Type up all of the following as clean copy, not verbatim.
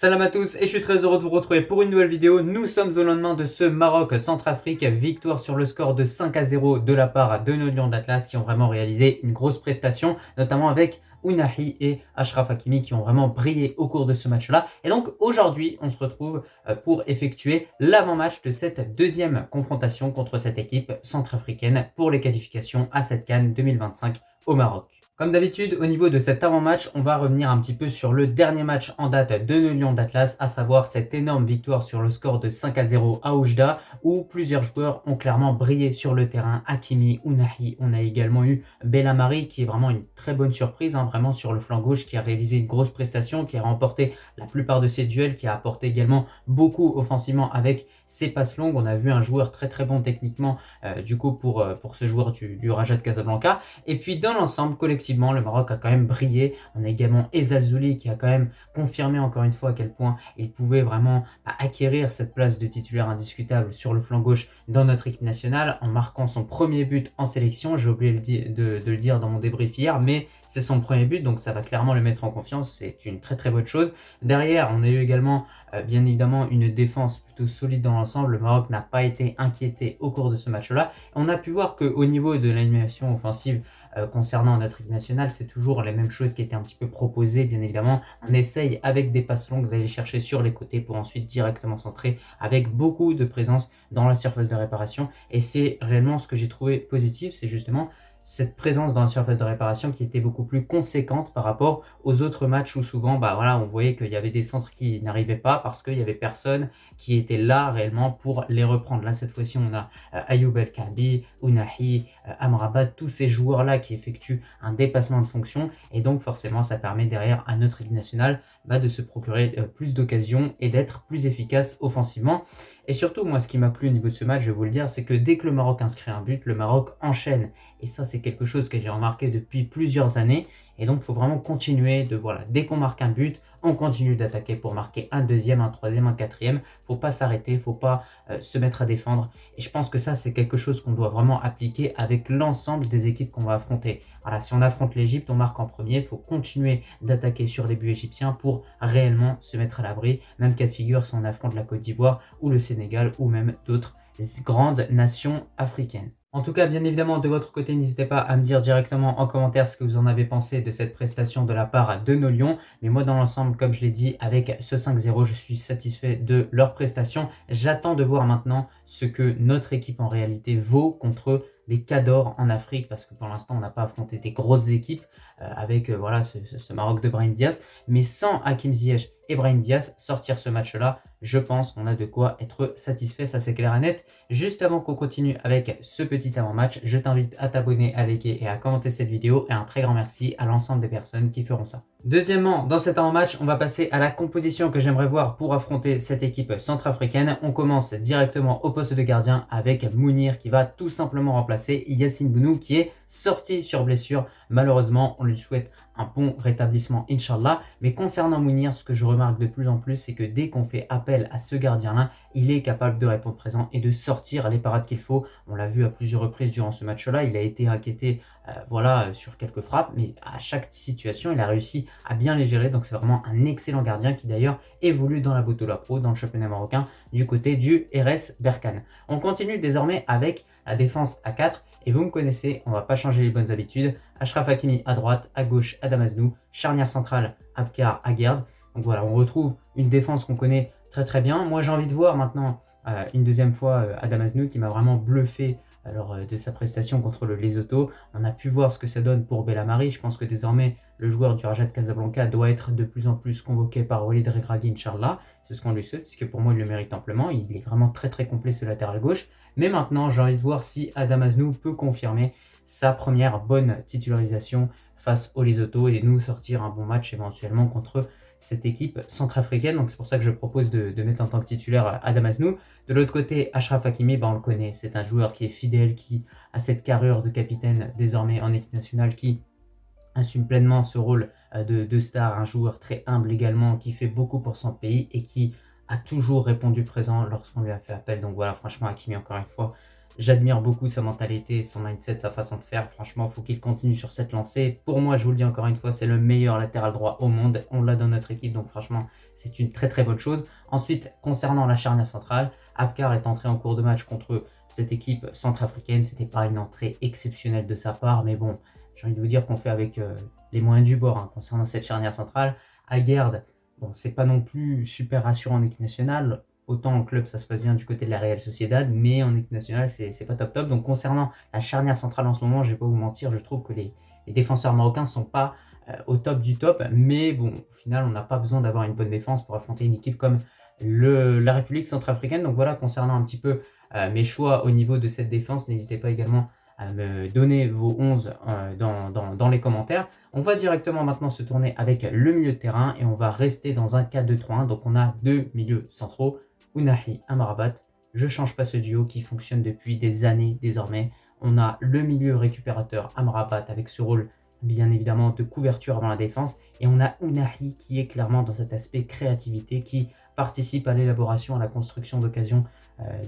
Salam à tous et je suis très heureux de vous retrouver pour une nouvelle vidéo. Nous sommes au lendemain de ce Maroc-Centrafrique, victoire sur le score de 5-0 de la part de nos Lions d'Atlas qui ont vraiment réalisé une grosse prestation, notamment avec Ounahi et Achraf Hakimi qui ont vraiment brillé au cours de ce match-là. Et donc aujourd'hui, on se retrouve pour effectuer l'avant-match de cette deuxième confrontation contre cette équipe centrafricaine pour les qualifications à cette CAN 2025 au Maroc. Comme d'habitude, au niveau de cet avant-match, on va revenir un petit peu sur le dernier match en date de nos Lions d'Atlas, à savoir cette énorme victoire sur le score de 5-0 à Oujda, où plusieurs joueurs ont clairement brillé sur le terrain. Hakimi, Ounahi, on a également eu Belhamari, qui est vraiment une très bonne surprise, vraiment sur le flanc gauche, qui a réalisé une grosse prestation, qui a remporté la plupart de ses duels, qui a apporté également beaucoup offensivement avec ses passes longues. On a vu un joueur très très bon techniquement, du coup pour ce joueur du Raja de Casablanca. Et puis dans l'ensemble, collectivement, le Maroc a quand même brillé. On a également Ezalzouli qui a quand même confirmé encore une fois à quel point il pouvait vraiment acquérir cette place de titulaire indiscutable sur le flanc gauche dans notre équipe nationale en marquant son premier but en sélection. J'ai oublié de le dire dans mon débrief hier, mais c'est son premier but, donc ça va clairement le mettre en confiance. C'est une très très bonne chose. Derrière, on a eu également bien évidemment une défense plutôt solide dans l'ensemble. Le Maroc n'a pas été inquiété au cours de ce match-là. On a pu voir qu'au niveau de l'animation offensive concernant notre équipe nationale, c'est toujours les mêmes choses qui étaient un petit peu proposées. Bien évidemment, on essaye avec des passes longues d'aller chercher sur les côtés pour ensuite directement centrer avec beaucoup de présence dans la surface de réparation. Et c'est réellement ce que j'ai trouvé positif, c'est justement cette présence dans la surface de réparation qui était beaucoup plus conséquente par rapport aux autres matchs où souvent on voyait qu'il y avait des centres qui n'arrivaient pas parce qu'il y avait personne qui était là réellement pour les reprendre. Là cette fois-ci on a Ayoub El Kaabi, Ounahi, Amrabat, tous ces joueurs là qui effectuent un dépassement de fonction et donc forcément ça permet derrière à notre équipe nationale de se procurer plus d'occasions et d'être plus efficace offensivement. Et surtout, moi, ce qui m'a plu au niveau de ce match, je vais vous le dire, c'est que dès que le Maroc inscrit un but, le Maroc enchaîne. Et ça, c'est quelque chose que j'ai remarqué depuis plusieurs années. Et donc, il faut vraiment continuer dès qu'on marque un but, on continue d'attaquer pour marquer un deuxième, un troisième, un quatrième. Il ne faut pas s'arrêter, il ne faut pas se mettre à défendre. Et je pense que ça, c'est quelque chose qu'on doit vraiment appliquer avec l'ensemble des équipes qu'on va affronter. Voilà, si on affronte l'Égypte, on marque en premier. Il faut continuer d'attaquer sur les buts égyptiens pour réellement se mettre à l'abri. Même cas de figure si on affronte la Côte d'Ivoire ou le Sénégal ou même d'autres grandes nations africaines. En tout cas, bien évidemment, de votre côté, n'hésitez pas à me dire directement en commentaire ce que vous en avez pensé de cette prestation de la part de nos Lions. Mais moi, dans l'ensemble, comme je l'ai dit, avec ce 5-0, je suis satisfait de leur prestation. J'attends de voir maintenant ce que notre équipe en réalité vaut contre des cadors en Afrique, parce que pour l'instant, on n'a pas affronté des grosses équipes avec ce Maroc de Brahim Diaz. Mais sans Hakim Ziyech et Brahim Diaz, sortir ce match-là, je pense qu'on a de quoi être satisfait, ça c'est clair et net. Juste avant qu'on continue avec ce petit avant-match, je t'invite à t'abonner, à liker et à commenter cette vidéo et un très grand merci à l'ensemble des personnes qui feront ça. Deuxièmement, dans cet avant-match, on va passer à la composition que j'aimerais voir pour affronter cette équipe centrafricaine. On commence directement au poste de gardien avec Mounir qui va tout simplement remplacer Yassine Bounou qui est sorti sur blessure. Malheureusement, on lui souhaite un bon rétablissement, Inch'Allah. Mais concernant Mounir, ce que je remarque de plus en plus, c'est que dès qu'on fait appel à ce gardien-là, il est capable de répondre présent et de sortir les parades qu'il faut. On l'a vu à plusieurs reprises durant ce match-là. Il a été inquiété sur quelques frappes, mais à chaque situation, il a réussi à bien les gérer. Donc c'est vraiment un excellent gardien qui d'ailleurs évolue dans la Botola Pro, dans le championnat marocain, du côté du RS Berkane. On continue désormais avec la défense à 4. Et vous me connaissez, on ne va pas changer les bonnes habitudes. Achraf Hakimi à droite, à gauche, Adam Aznou, charnière centrale, Abkar, Aguerd. Donc voilà, on retrouve une défense qu'on connaît très très bien. Moi j'ai envie de voir maintenant une deuxième fois Adam Aznou qui m'a vraiment bluffé lors de sa prestation contre le Lesotho. On a pu voir ce que ça donne pour Belhamari. Je pense que désormais le joueur du Raja de Casablanca doit être de plus en plus convoqué par Walid Regragui, Inch'Allah. C'est ce qu'on lui souhaite, puisque pour moi il le mérite amplement. Il est vraiment très très complet ce latéral gauche. Mais maintenant j'ai envie de voir si Adam Aznou peut confirmer sa première bonne titularisation face au Lesotho et nous sortir un bon match éventuellement contre cette équipe centrafricaine. Donc c'est pour ça que je propose de mettre en tant que titulaire Adam Aznou. De l'autre côté, Achraf Hakimi, on le connaît, c'est un joueur qui est fidèle, qui a cette carrure de capitaine désormais en équipe nationale, qui assume pleinement ce rôle de star, un joueur très humble également, qui fait beaucoup pour son pays et qui a toujours répondu présent lorsqu'on lui a fait appel. Donc voilà, franchement, Hakimi, encore une fois, J'admire beaucoup sa mentalité, son mindset, sa façon de faire. Franchement, il faut qu'il continue sur cette lancée. Pour moi, je vous le dis encore une fois, c'est le meilleur latéral droit au monde. On l'a dans notre équipe, donc franchement, c'est une très très bonne chose. Ensuite, concernant la charnière centrale, Abkar est entré en cours de match contre cette équipe centrafricaine. C'était pas une entrée exceptionnelle de sa part, mais bon, j'ai envie de vous dire qu'on fait avec les moyens du bord hein, concernant cette charnière centrale. Aguerd, bon, c'est pas non plus super rassurant en équipe nationale. Autant en club, ça se passe bien du côté de la Real Sociedad, mais en équipe nationale, c'est pas top top. Donc concernant la charnière centrale en ce moment, je vais pas vous mentir, je trouve que les défenseurs marocains sont pas au top du top. Mais bon, au final, on n'a pas besoin d'avoir une bonne défense pour affronter une équipe comme la République centrafricaine. Donc voilà, concernant un petit peu mes choix au niveau de cette défense, n'hésitez pas également à me donner vos 11 dans les commentaires. On va directement maintenant se tourner avec le milieu de terrain et on va rester dans un 4-2-3-1. Donc on a deux milieux centraux. Ounahi Amrabat, je ne change pas ce duo qui fonctionne depuis des années désormais. On a le milieu récupérateur Amrabat avec ce rôle bien évidemment de couverture avant la défense et on a Ounahi qui est clairement dans cet aspect créativité qui participe à l'élaboration, à la construction d'occasions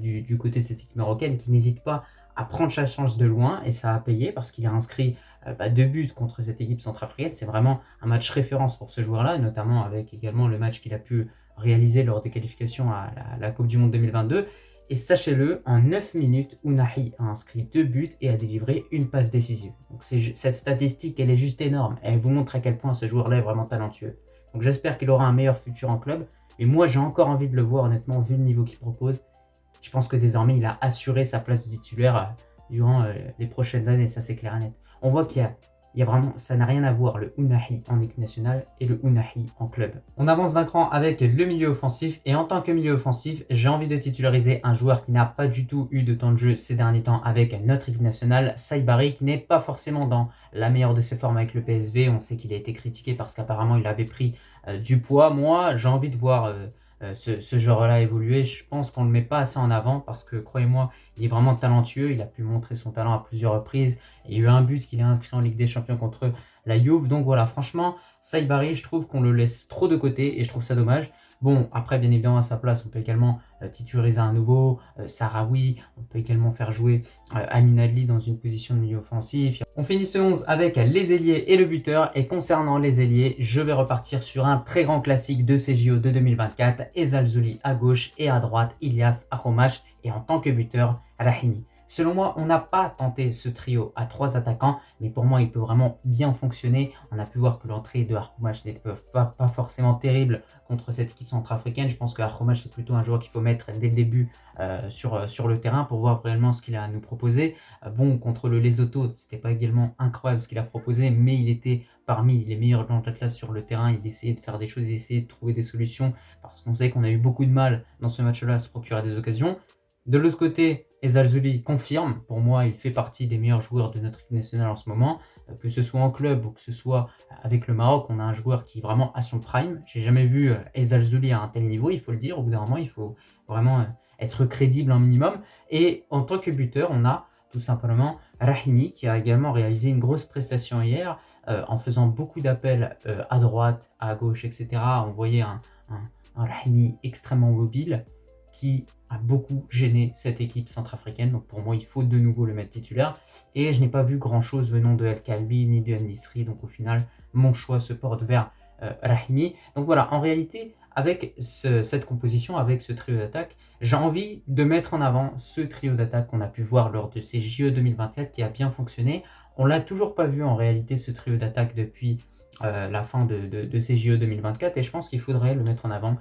du côté de cette équipe marocaine qui n'hésite pas à prendre sa chance de loin et ça a payé parce qu'il a inscrit 2 buts contre cette équipe centrafricaine. C'est vraiment un match référence pour ce joueur-là, notamment avec également le match qu'il a pu réalisé lors des qualifications à la Coupe du Monde 2022. Et sachez-le, en 9 minutes, Ounahi a inscrit 2 buts et a délivré une passe décisive. Donc cette statistique, elle est juste énorme. Elle vous montre à quel point ce joueur-là est vraiment talentueux. Donc j'espère qu'il aura un meilleur futur en club. Mais moi, j'ai encore envie de le voir, honnêtement, vu le niveau qu'il propose. Je pense que désormais, il a assuré sa place de titulaire durant les prochaines années, ça c'est clair et net. On voit qu'il y a vraiment, ça n'a rien à voir le Ounahi en équipe nationale et le Ounahi en club. On avance d'un cran avec le milieu offensif et en tant que milieu offensif, j'ai envie de titulariser un joueur qui n'a pas du tout eu de temps de jeu ces derniers temps avec notre équipe nationale, Saibari, qui n'est pas forcément dans la meilleure de ses formes avec le PSV. On sait qu'il a été critiqué parce qu'apparemment il avait pris du poids. Moi, j'ai envie de voir ce genre-là évoluer. Je pense qu'on ne le met pas assez en avant parce que, croyez-moi, il est vraiment talentueux. Il a pu montrer son talent à plusieurs reprises. Il y a eu un but qu'il a inscrit en Ligue des Champions contre la Juve. Donc voilà, franchement, Saibari, je trouve qu'on le laisse trop de côté et je trouve ça dommage. Bon, après, bien évidemment, à sa place, on peut également titulariser un nouveau, Sahraoui. On peut également faire jouer Amin Adli dans une position de milieu offensif. On finit ce 11 avec les ailiers et le buteur. Et concernant les ailiers, je vais repartir sur un très grand classique de CJO de 2024. Ezalzouli à gauche et à droite, Ilias Akhomash. Et en tant que buteur, Rahimi. Selon moi, on n'a pas tenté ce trio à 3 attaquants, mais pour moi, il peut vraiment bien fonctionner. On a pu voir que l'entrée de Akhomash n'était pas forcément terrible contre cette équipe centrafricaine. Je pense que Akhomash, c'est plutôt un joueur qu'il faut mettre dès le début sur le terrain pour voir réellement ce qu'il a à nous proposer. Bon, contre le Lesotho, c'était pas également incroyable ce qu'il a proposé, mais il était parmi les meilleurs blancs de la classe sur le terrain. Il essayait de faire des choses, il essayait de trouver des solutions, parce qu'on sait qu'on a eu beaucoup de mal dans ce match-là à se procurer des occasions. De l'autre côté, Ezalzouli confirme, pour moi il fait partie des meilleurs joueurs de notre équipe nationale en ce moment, que ce soit en club ou que ce soit avec le Maroc, on a un joueur qui est vraiment à son prime. J'ai jamais vu Ezalzouli à un tel niveau, il faut le dire, au bout d'un moment il faut vraiment être crédible un minimum. Et en tant que buteur, on a tout simplement Rahimi qui a également réalisé une grosse prestation hier en faisant beaucoup d'appels à droite, à gauche, etc. On voyait un Rahimi extrêmement mobile qui a beaucoup gêné cette équipe centrafricaine. Donc pour moi, il faut de nouveau le mettre titulaire. Et je n'ai pas vu grand-chose venant de El Kalbi ni de El Nisri. Donc au final, mon choix se porte vers Rahimi. Donc voilà, en réalité, avec cette composition, avec ce trio d'attaque, j'ai envie de mettre en avant ce trio d'attaque qu'on a pu voir lors de ces JO 2024 qui a bien fonctionné. On l'a toujours pas vu en réalité, ce trio d'attaque, depuis la fin de ces JO 2024. Et je pense qu'il faudrait le mettre en avant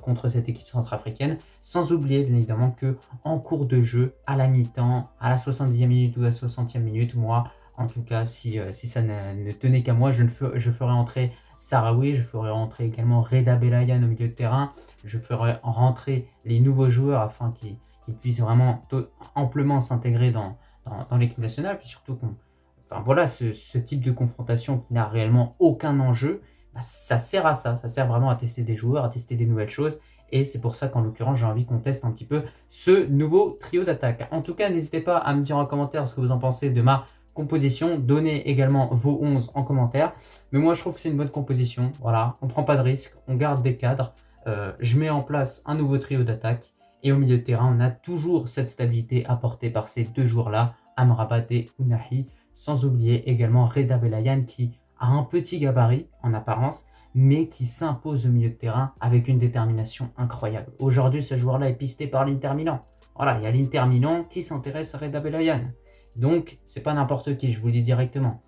contre cette équipe centrafricaine, sans oublier bien évidemment que en cours de jeu, à la mi-temps, à la 70e minute ou à la 60e minute, moi en tout cas, si ça ne tenait qu'à moi, je ferais entrer Sahraoui, je ferais entrer également Reda Belayan au milieu de terrain, je ferais rentrer les nouveaux joueurs afin qu'ils puissent vraiment amplement s'intégrer dans l'équipe nationale, puis surtout enfin voilà, ce type de confrontation qui n'a réellement aucun enjeu, ça sert à ça sert vraiment à tester des joueurs, à tester des nouvelles choses. Et c'est pour ça qu'en l'occurrence, j'ai envie qu'on teste un petit peu ce nouveau trio d'attaque. En tout cas, n'hésitez pas à me dire en commentaire ce que vous en pensez de ma composition. Donnez également vos 11 en commentaire. Mais moi, je trouve que c'est une bonne composition. Voilà, on prend pas de risque, on garde des cadres. Je mets en place un nouveau trio d'attaque. Et au milieu de terrain, on a toujours cette stabilité apportée par ces deux joueurs-là, Amrabat et Ounahi, sans oublier également Reda Belayan qui a un petit gabarit en apparence, mais qui s'impose au milieu de terrain avec une détermination incroyable. Aujourd'hui, ce joueur-là est pisté par l'Inter Milan. Voilà, il y a l'Inter Milan qui s'intéresse à Reda Belayan. Donc, c'est pas n'importe qui, je vous le dis directement.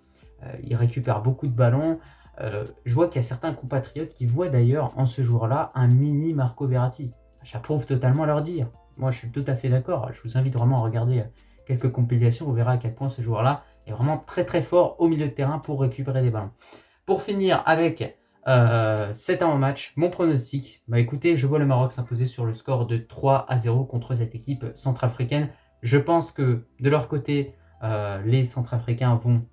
Il récupère beaucoup de ballons. Je vois qu'il y a certains compatriotes qui voient d'ailleurs en ce joueur-là un mini Marco Verratti. J'approuve totalement leur dire. Moi, je suis tout à fait d'accord. Je vous invite vraiment à regarder quelques compilations. Vous verrez à quel point ce joueur-là est vraiment très très fort au milieu de terrain pour récupérer des ballons. Pour finir avec cet avant-match, mon pronostic, bah écoutez, je vois le Maroc s'imposer sur le score de 3-0 contre cette équipe centrafricaine. Je pense que de leur côté, les Centrafricains vont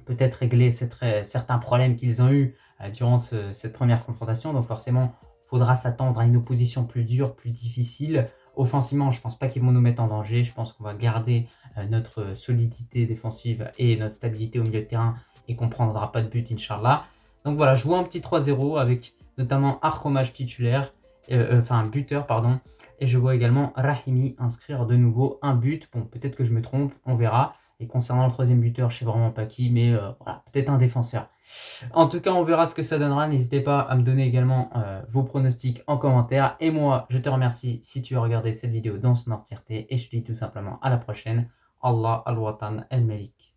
peut-être régler certains problèmes qu'ils ont eu durant cette première confrontation. Donc forcément, il faudra s'attendre à une opposition plus dure, plus difficile. Offensivement, je ne pense pas qu'ils vont nous mettre en danger. Je pense qu'on va garder notre solidité défensive et notre stabilité au milieu de terrain et qu'on ne prendra pas de but, Inch'Allah. Donc voilà, je vois un petit 3-0 avec notamment Archromage titulaire, buteur, pardon. Et je vois également Rahimi inscrire de nouveau un but. Bon, peut-être que je me trompe, on verra. Et concernant le troisième buteur, je sais vraiment pas qui, mais voilà, peut-être un défenseur. En tout cas, on verra ce que ça donnera. N'hésitez pas à me donner également vos pronostics en commentaire. Et moi, je te remercie si tu as regardé cette vidéo dans son entièreté. Et je te dis tout simplement à la prochaine. Allah al-Watan al-Malik.